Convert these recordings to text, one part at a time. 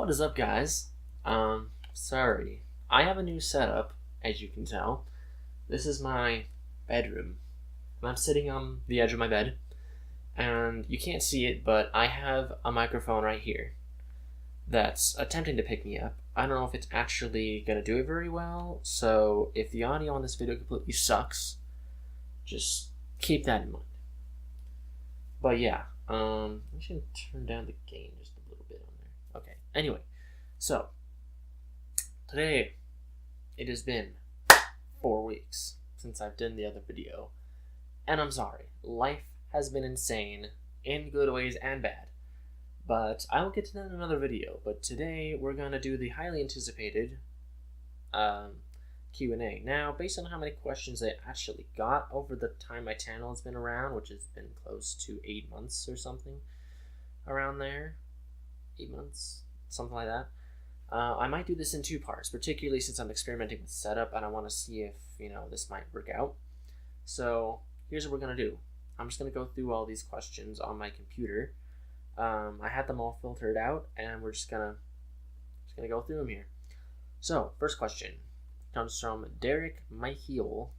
What is up, guys? Sorry. I have a new setup, as you can tell. This is my bedroom. And I'm sitting on the edge of my bed, and you can't see it, but I have a microphone right here that's attempting to pick me up. I don't know if it's actually gonna do it very well, so if the audio on this video completely sucks, just keep that in mind. But yeah, I'm just gonna turn down the gain just a little bit on there. Okay, anyway, so today it has been 4 weeks since I've done the other video, and I'm sorry, life has been insane in good ways and bad, but I will get to that in another video. But today we're gonna do the highly anticipated Q&A. Now, based on how many questions I actually got over the time my channel has been around, which has been close to 8 months or something, around there, 8 months, something like that, I might do this in 2 parts, particularly since I'm experimenting with setup and I want to see if, this might work out. So here's what we're going to do. I'm just going to go through all these questions on my computer. I had them all filtered out, and we're just gonna go through them here. So, first question comes from Derek Michael.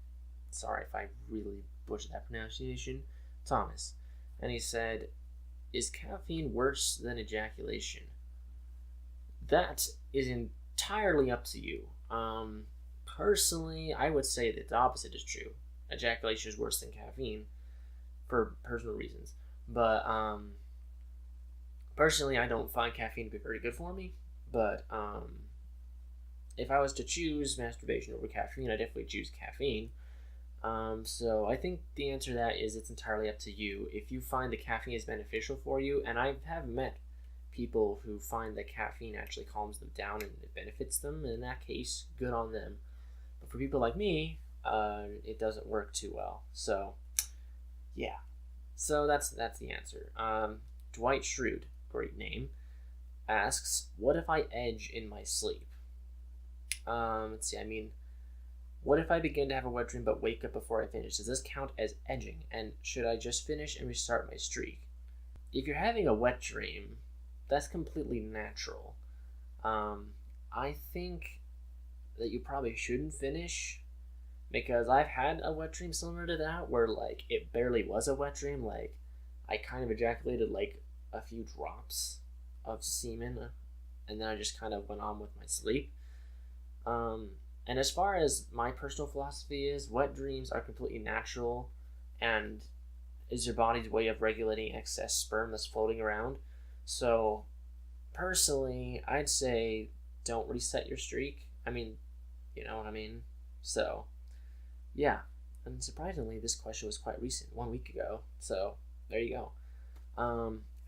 Sorry if I really butchered that pronunciation. Thomas. And he said, is caffeine worse than ejaculation? That is entirely up to you. Personally, I would say that the opposite is true. Ejaculation is worse than caffeine for personal reasons. But personally, I don't find caffeine to be very good for me. But if I was to choose masturbation over caffeine, I definitely choose caffeine. So I think the answer to that is it's entirely up to you. If you find the caffeine is beneficial for you, and I have met people who find that caffeine actually calms them down and it benefits them, in that case, good on them. But for people like me, it doesn't work too well. So, yeah. So that's the answer. Dwight Schrute, great name, asks, what if I edge in my sleep? Let's see, what if I begin to have a wet dream but wake up before I finish? Does this count as edging? And should I just finish and restart my streak? If you're having a wet dream, that's completely natural. I think that you probably shouldn't finish, because I've had a wet dream similar to that where, like, it barely was a wet dream. Like, I kind of ejaculated, like, a few drops of semen, and then I just kind of went on with my sleep. And as far as my personal philosophy is, wet dreams are completely natural and is your body's way of regulating excess sperm that's floating around. So, personally, I'd say don't reset your streak. You know what I mean? So, yeah. And surprisingly, this question was quite recent, 1 week ago. So, there you go.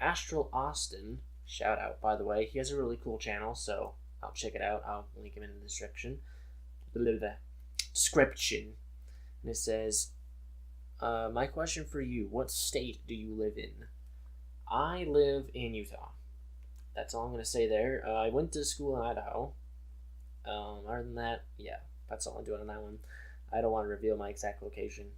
Astral Austin, shout out, by the way. He has a really cool channel, so I'll check it out. I'll link him in the description. And it says, my question for you, what state do you live in? I live in Utah. That's all I'm going to say there. I went to school in Idaho. Other than that, yeah, that's all I'm doing on that one. I don't want to reveal my exact location.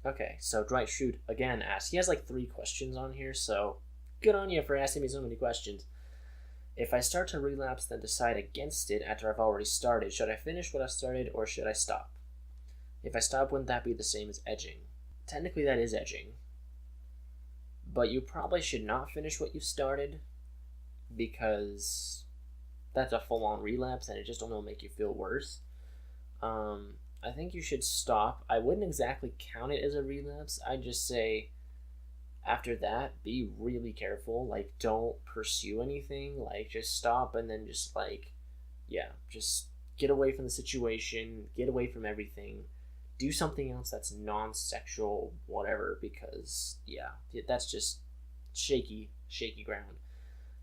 Okay, so Dwight Schrute again asks, he has like 3 questions on here, so good on you for asking me so many questions. If I start to relapse, then decide against it after I've already started, should I finish what I started or should I stop? If I stop, wouldn't that be the same as edging? Technically, that is edging. But you probably should not finish what you started, because that's a full-on relapse and it just only will make you feel worse. I think you should stop. I wouldn't exactly count it as a relapse. I'd just say, after that, be really careful. Like, don't pursue anything. Like, just stop and then just, like, yeah, just get away from the situation, get away from everything. Do something else that's non-sexual, whatever, because, yeah, that's just shaky ground.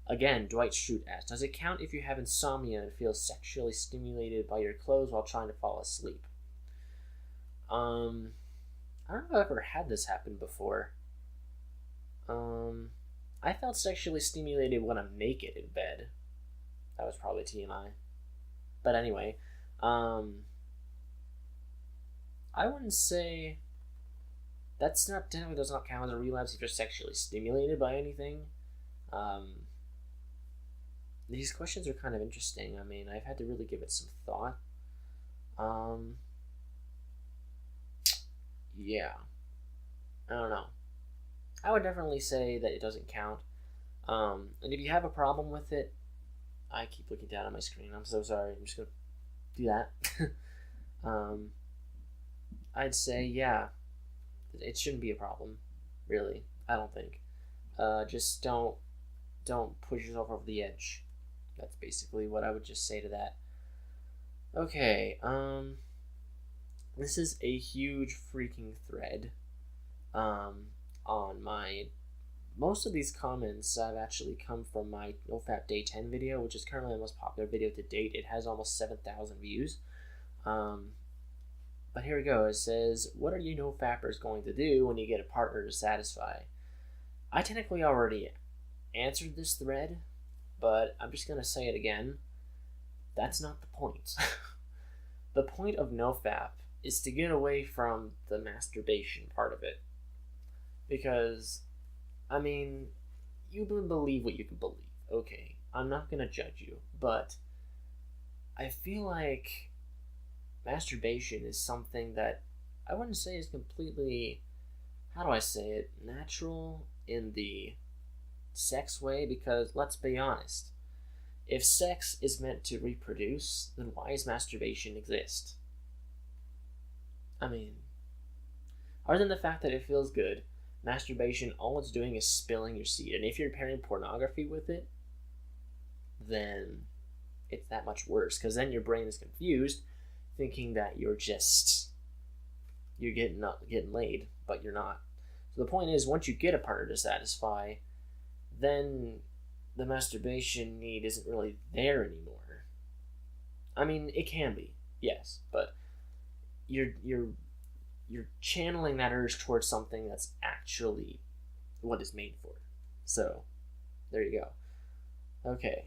Again, Dwight Schrute asks, does it count if you have insomnia and feel sexually stimulated by your clothes while trying to fall asleep? I don't know if I've ever had this happen before. I felt sexually stimulated when I'm naked in bed. That was probably TMI. But anyway, I wouldn't say that's not, technically does not count as a relapse if you're sexually stimulated by anything. these questions are kind of interesting. I mean, I've had to really give it some thought. Um, yeah, I don't know. I would definitely say that it doesn't count. And if you have a problem with it, I keep looking down at my screen. I'm so sorry. I'm just gonna do that. um, I'd say yeah, it shouldn't be a problem. Really, I don't think. Just don't push yourself over the edge. That's basically what I would just say to that. Okay. This is a huge freaking thread. On my most of these comments have actually come from my NoFap Day 10 video, which is currently the most popular video to date. It has almost 7,000 views. But here we go. It says, what are you NoFappers going to do when you get a partner to satisfy? I technically already answered this thread, but I'm just going to say it again. That's not the point. The point of NoFap is to get away from the masturbation part of it. Because, I mean, you can believe what you can believe. Okay, I'm not going to judge you, but I feel like masturbation is something that I wouldn't say is completely, how do I say it, natural in the sex way, because let's be honest, if sex is meant to reproduce, then why does masturbation exist? I mean, other than the fact that it feels good, masturbation, all it's doing is spilling your seed. And if you're pairing pornography with it, then it's that much worse. Because then your brain is confused, thinking that you're getting laid, but you're not. So the point is, once you get a partner to satisfy, then the masturbation need isn't really there anymore. I mean, it can be, yes, but you're channeling that urge towards something that's actually what it's made for. So, there you go. Okay.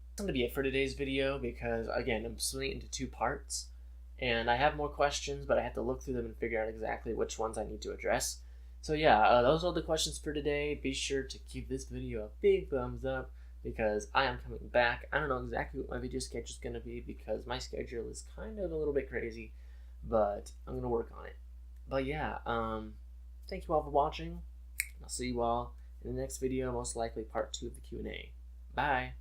That's going to be it for today's video because, again, I'm splitting it into 2 parts. And I have more questions, but I have to look through them and figure out exactly which ones I need to address. So yeah, those are the questions for today. Be sure to give this video a big thumbs up because I am coming back. I don't know exactly what my video schedule is going to be because my schedule is kind of a little bit crazy, but I'm going to work on it. But yeah, thank you all for watching. I'll see you all in the next video, most likely part 2 of the Q&A. Bye!